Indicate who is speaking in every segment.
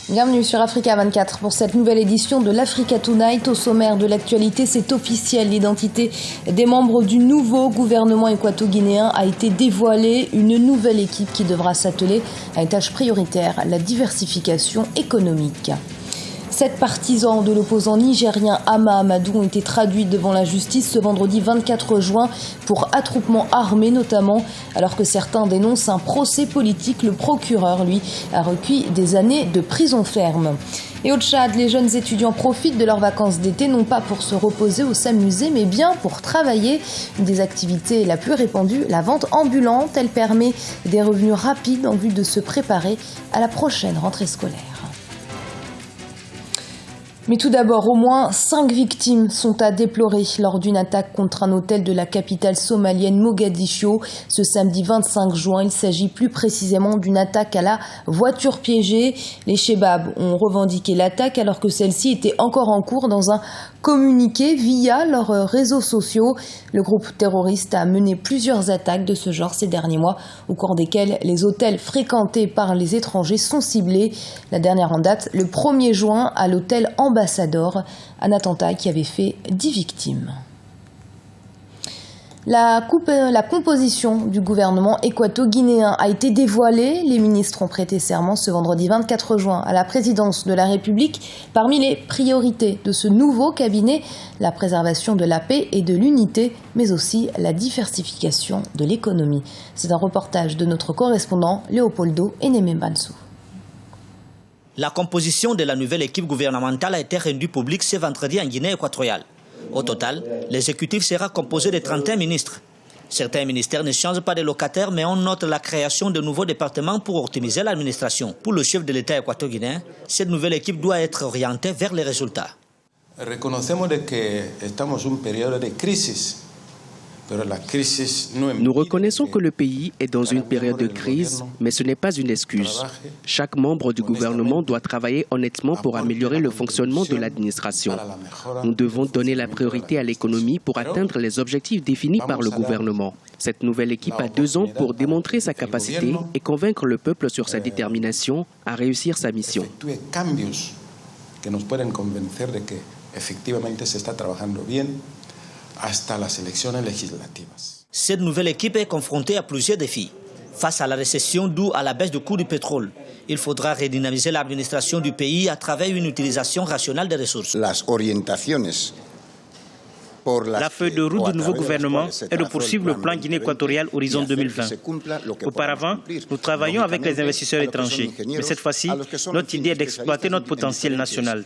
Speaker 1: Bienvenue sur Africa 24 pour cette nouvelle édition de l'Africa Tonight. Au sommaire de l'actualité, c'est officiel. L'identité des membres du nouveau gouvernement équato-guinéen a été dévoilée. Une nouvelle équipe qui devra s'atteler à une tâche prioritaire, la diversification économique. 7 partisans de l'opposant nigérien Hama Amadou ont été traduits devant la justice ce vendredi 24 juin pour attroupement armé notamment. Alors que certains dénoncent un procès politique, le procureur, lui, a requis des années de prison ferme. Et au Tchad, les jeunes étudiants profitent de leurs vacances d'été, non pas pour se reposer ou s'amuser, mais bien pour travailler. Une des activités la plus répandue, la vente ambulante. Elle permet des revenus rapides en vue de se préparer à la prochaine rentrée scolaire. Mais tout d'abord, au moins 5 victimes sont à déplorer lors d'une attaque contre un hôtel de la capitale somalienne Mogadiscio. Ce samedi 25 juin, il s'agit plus précisément d'une attaque à la voiture piégée. Les Chebabs ont revendiqué l'attaque alors que celle-ci était encore en cours dans un communiqué via leurs réseaux sociaux. Le groupe terroriste a mené plusieurs attaques de ce genre ces derniers mois, au cours desquelles les hôtels fréquentés par les étrangers sont ciblés. La dernière en date, le 1er juin, à l'hôtel Ambassador, un attentat qui avait fait 10 victimes. La composition du gouvernement équato-guinéen a été dévoilée. Les ministres ont prêté serment ce vendredi 24 juin à la présidence de la République. Parmi les priorités de ce nouveau cabinet, la préservation de la paix et de l'unité, mais aussi la diversification de l'économie. C'est un reportage de notre correspondant Léopoldo Enemembansu.
Speaker 2: La composition de la nouvelle équipe gouvernementale a été rendue publique ce vendredi en Guinée équatoriale. Au total, l'exécutif sera composé de 31 ministres. Certains ministères ne changent pas de locataires, mais on note la création de nouveaux départements pour optimiser l'administration. Pour le chef de l'État équato-guinéen, cette nouvelle équipe doit être orientée vers les résultats.
Speaker 3: Reconocemos que estamos en une période de crise.
Speaker 4: Nous reconnaissons que le pays est dans une période de crise, mais ce n'est pas une excuse. Chaque membre du gouvernement doit travailler honnêtement pour améliorer le fonctionnement de l'administration. Nous devons donner la priorité à l'économie pour atteindre les objectifs définis par le gouvernement. Cette nouvelle équipe a 2 ans pour démontrer sa capacité et convaincre le peuple sur sa détermination à réussir sa mission.
Speaker 3: Hasta las elecciones legislativas.
Speaker 2: Cette nouvelle équipe est confrontée à plusieurs défis. Face à la récession due à la baisse du coût du pétrole, il faudra redynamiser l'administration du pays à travers une utilisation rationnelle des ressources.
Speaker 5: La feuille de route du nouveau gouvernement est de poursuivre le plan Guinée équatoriale Horizon 2020. Auparavant, nous travaillions avec les investisseurs étrangers, mais cette fois-ci, notre idée est d'exploiter notre potentiel national.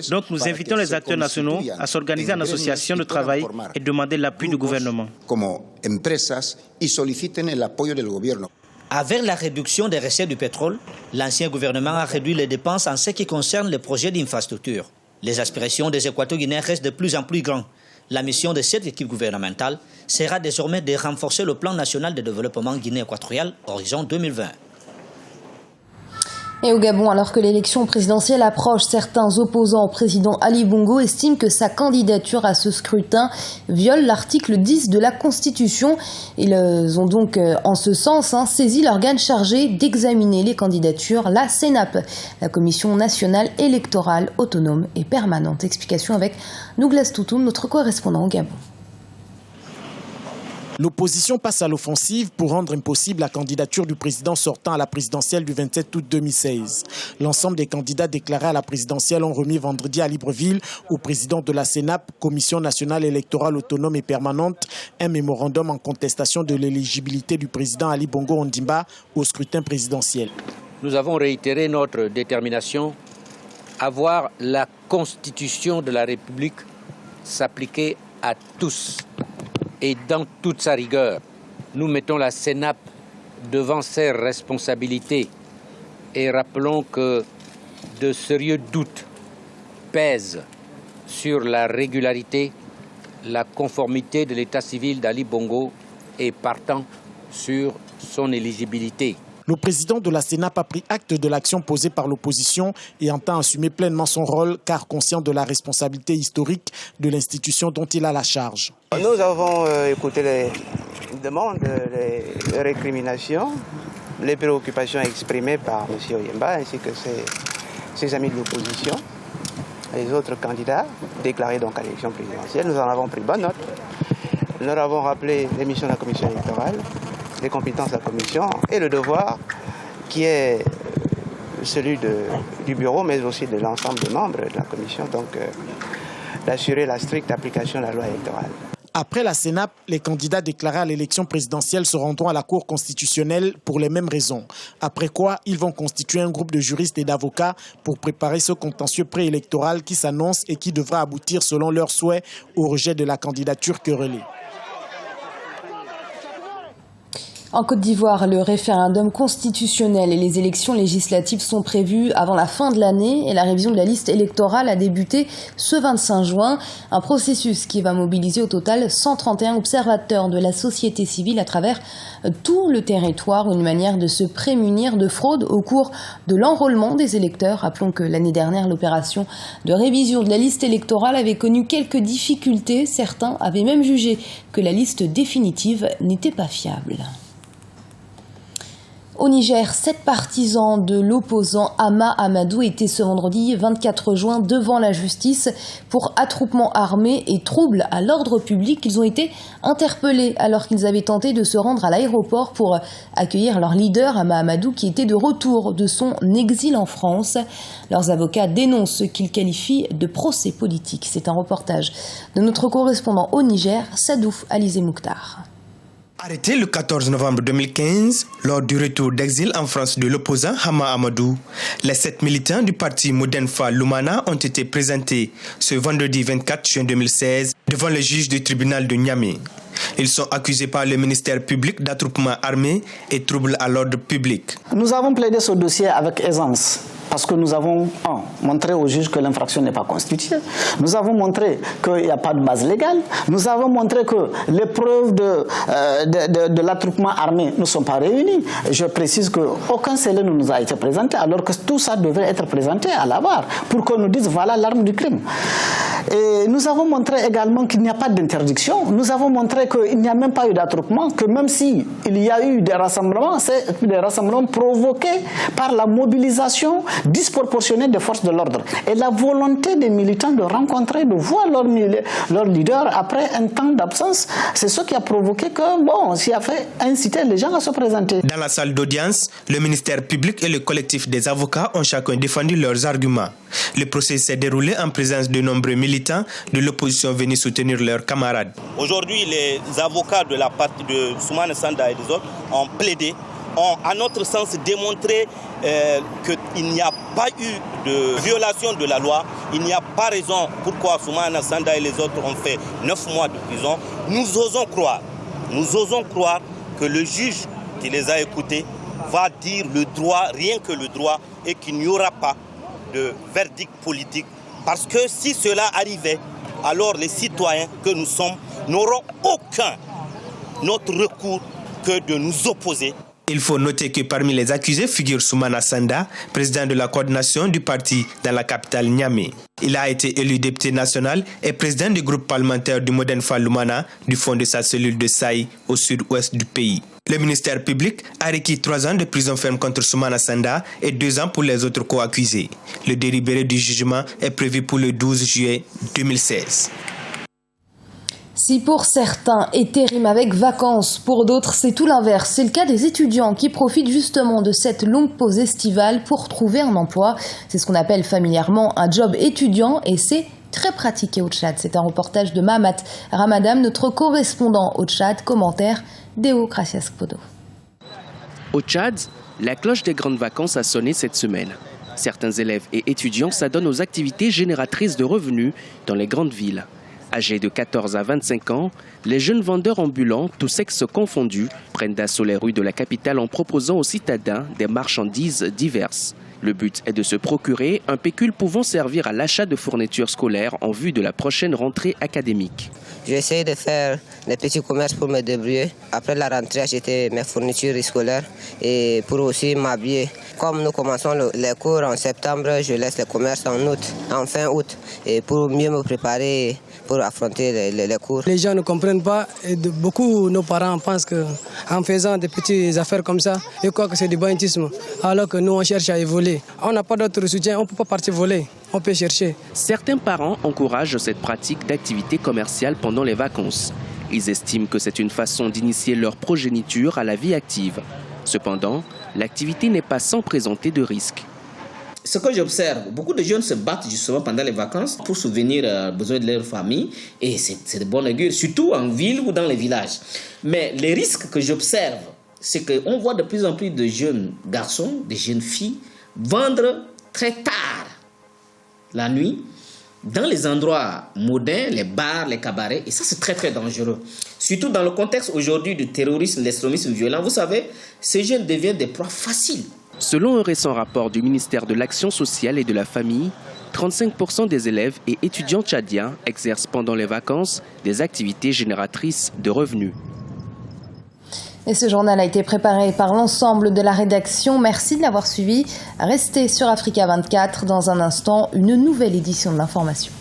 Speaker 5: Donc nous invitons les acteurs nationaux à s'organiser en association de travail et demander l'appui du gouvernement.
Speaker 2: Avec la réduction des recettes du pétrole, l'ancien gouvernement a réduit les dépenses en ce qui concerne les projets d'infrastructure. Les aspirations des Équato-Guinéens restent de plus en plus grandes. La mission de cette équipe gouvernementale sera désormais de renforcer le plan national de développement Guinée équatoriale Horizon 2020.
Speaker 1: Et au Gabon, alors que l'élection présidentielle approche, certains opposants au président Ali Bongo estiment que sa candidature à ce scrutin viole l'article 10 de la Constitution. Ils ont donc, en ce sens, saisi l'organe chargé d'examiner les candidatures, la CENAP, la Commission nationale électorale autonome et permanente. Explication avec Douglas Toutoum, notre correspondant au Gabon.
Speaker 6: L'opposition passe à l'offensive pour rendre impossible la candidature du président sortant à la présidentielle du 27 août 2016. L'ensemble des candidats déclarés à la présidentielle ont remis vendredi à Libreville au président de la CENAP, Commission nationale électorale autonome et permanente, un mémorandum en contestation de l'éligibilité du président Ali Bongo Ondimba au scrutin présidentiel.
Speaker 7: Nous avons réitéré notre détermination à voir la Constitution de la République s'appliquer à tous. Et dans toute sa rigueur, nous mettons la CENAP devant ses responsabilités et rappelons que de sérieux doutes pèsent sur la régularité, la conformité de l'état civil d'Ali Bongo et partant sur son éligibilité.
Speaker 6: Le président de la CENAP a pris acte de l'action posée par l'opposition et entend assumer pleinement son rôle car conscient de la responsabilité historique de l'institution dont il a la charge.
Speaker 8: Nous avons écouté les demandes, les récriminations, les préoccupations exprimées par M. Ondimba ainsi que ses ses amis de l'opposition, les autres candidats déclarés donc à l'élection présidentielle. Nous en avons pris bonne note. Nous leur avons rappelé les missions de la commission électorale, les compétences de la commission et le devoir qui est celui du bureau, mais aussi de l'ensemble des membres de la commission, donc d'assurer la stricte application de la loi électorale.
Speaker 6: Après la CENAP, les candidats déclarés à l'élection présidentielle se rendront à la Cour constitutionnelle pour les mêmes raisons. Après quoi, ils vont constituer un groupe de juristes et d'avocats pour préparer ce contentieux préélectoral qui s'annonce et qui devra aboutir, selon leurs souhaits, au rejet de la candidature querellée.
Speaker 1: En Côte d'Ivoire, le référendum constitutionnel et les élections législatives sont prévues avant la fin de l'année et la révision de la liste électorale a débuté ce 25 juin. Un processus qui va mobiliser au total 131 observateurs de la société civile à travers tout le territoire. Une manière de se prémunir de fraude au cours de l'enrôlement des électeurs. Rappelons que l'année dernière, l'opération de révision de la liste électorale avait connu quelques difficultés. Certains avaient même jugé que la liste définitive n'était pas fiable. Au Niger, 7 partisans de l'opposant Hama Amadou étaient ce vendredi 24 juin devant la justice pour attroupement armé et troubles à l'ordre public. Ils ont été interpellés alors qu'ils avaient tenté de se rendre à l'aéroport pour accueillir leur leader Hama Amadou qui était de retour de son exil en France. Leurs avocats dénoncent ce qu'ils qualifient de procès politique. C'est un reportage de notre correspondant au Niger, Sadouf Alizé Mouktar.
Speaker 9: Arrêté le 14 novembre 2015, lors du retour d'exil en France de l'opposant Hama Amadou, les 7 militants du parti Modenfa Lumana ont été présentés ce vendredi 24 juin 2016 devant le juge du tribunal de Niamey. Ils sont accusés par le ministère public d'attroupement armé et troubles à l'ordre public.
Speaker 10: Nous avons plaidé ce dossier avec aisance. Parce que nous avons montré au juge que l'infraction n'est pas constituée. Nous avons montré qu'il n'y a pas de base légale. Nous avons montré que les preuves de l'attroupement armé ne sont pas réunies. Je précise qu'aucun scellé ne nous a été présenté, alors que tout ça devait être présenté à la barre pour qu'on nous dise voilà l'arme du crime. Et nous avons montré également qu'il n'y a pas d'interdiction. Nous avons montré qu'il n'y a même pas eu d'attroupement, que même s'il y a eu des rassemblements, c'est des rassemblements provoqués par la mobilisation disproportionnée des forces de l'ordre. Et la volonté des militants de rencontrer, de voir leur leader après un temps d'absence, c'est ce qui a provoqué qui a fait inciter les gens à se présenter.
Speaker 9: Dans la salle d'audience, le ministère public et le collectif des avocats ont chacun défendu leurs arguments. Le procès s'est déroulé en présence de nombreux militants de l'opposition venus soutenir leurs camarades.
Speaker 11: Aujourd'hui, les avocats de la partie de Soumana Sanda et des autres ont plaidé, ont à notre sens démontré qu'il n'y a pas eu de violation de la loi. Il n'y a pas raison pourquoi Soumana Sanda et les autres ont fait 9 mois de prison. Nous osons croire que le juge qui les a écoutés va dire le droit, rien que le droit, et qu'il n'y aura pas de verdict politique. Parce que si cela arrivait, alors les citoyens que nous sommes n'auront aucun autre recours que de nous opposer.
Speaker 9: Il faut noter que parmi les accusés figure Soumana Sanda, président de la coordination du parti dans la capitale Niamey. Il a été élu député national et président du groupe parlementaire du Modenfa Lumana du fond de sa cellule de Saï au sud-ouest du pays. Le ministère public a requis 3 ans de prison ferme contre Soumana Sanda et 2 ans pour les autres co-accusés. Le délibéré du jugement est prévu pour le 12 juillet 2016.
Speaker 1: Si pour certains, été rime avec vacances, pour d'autres, c'est tout l'inverse. C'est le cas des étudiants qui profitent justement de cette longue pause estivale pour trouver un emploi. C'est ce qu'on appelle familièrement un job étudiant et c'est très pratiqué au Tchad. C'est un reportage de Mahamat Ramadam, notre correspondant au Tchad. Commentaire Déo Gracias-Podo.
Speaker 4: Au Tchad, la cloche des grandes vacances a sonné cette semaine. Certains élèves et étudiants s'adonnent aux activités génératrices de revenus dans les grandes villes. Âgés de 14 à 25 ans, les jeunes vendeurs ambulants, tous sexes confondus, prennent d'assaut les rues de la capitale en proposant aux citadins des marchandises diverses. Le but est de se procurer un pécule pouvant servir à l'achat de fournitures scolaires en vue de la prochaine rentrée académique.
Speaker 12: J'ai essayé de faire des petits commerces pour me débrouiller. Après la rentrée, j'ai acheté mes fournitures scolaires et pour aussi m'habiller Comme nous commençons les cours en septembre, je laisse le commerce en fin août, et pour mieux me préparer pour affronter les cours.
Speaker 13: Les gens ne comprennent pas et beaucoup nos parents pensent qu'en faisant des petites affaires comme ça, ils croient que c'est du banditisme, alors que nous on cherche à évoluer. On n'a pas d'autre soutien, on ne peut pas partir voler, on peut chercher.
Speaker 4: Certains parents encouragent cette pratique d'activité commerciale pendant les vacances. Ils estiment que c'est une façon d'initier leur progéniture à la vie active. Cependant, l'activité n'est pas sans présenter de risques.
Speaker 14: Ce que j'observe, beaucoup de jeunes se battent justement pendant les vacances pour subvenir aux besoins de leur famille, et c'est de bonne augure, surtout en ville ou dans les villages. Mais les risques que j'observe, c'est qu'on voit de plus en plus de jeunes garçons, de jeunes filles, vendre très tard la nuit dans les endroits mondains, les bars, les cabarets, et ça c'est très très dangereux. Surtout dans le contexte aujourd'hui du terrorisme, l'extrémisme violent, vous savez, ces jeunes deviennent des proies faciles.
Speaker 4: Selon un récent rapport du ministère de l'Action sociale et de la Famille, 35% des élèves et étudiants tchadiens exercent pendant les vacances des activités génératrices de revenus.
Speaker 1: Et ce journal a été préparé par l'ensemble de la rédaction. Merci de l'avoir suivi. Restez sur Africa 24. Dans un instant, une nouvelle édition de l'information.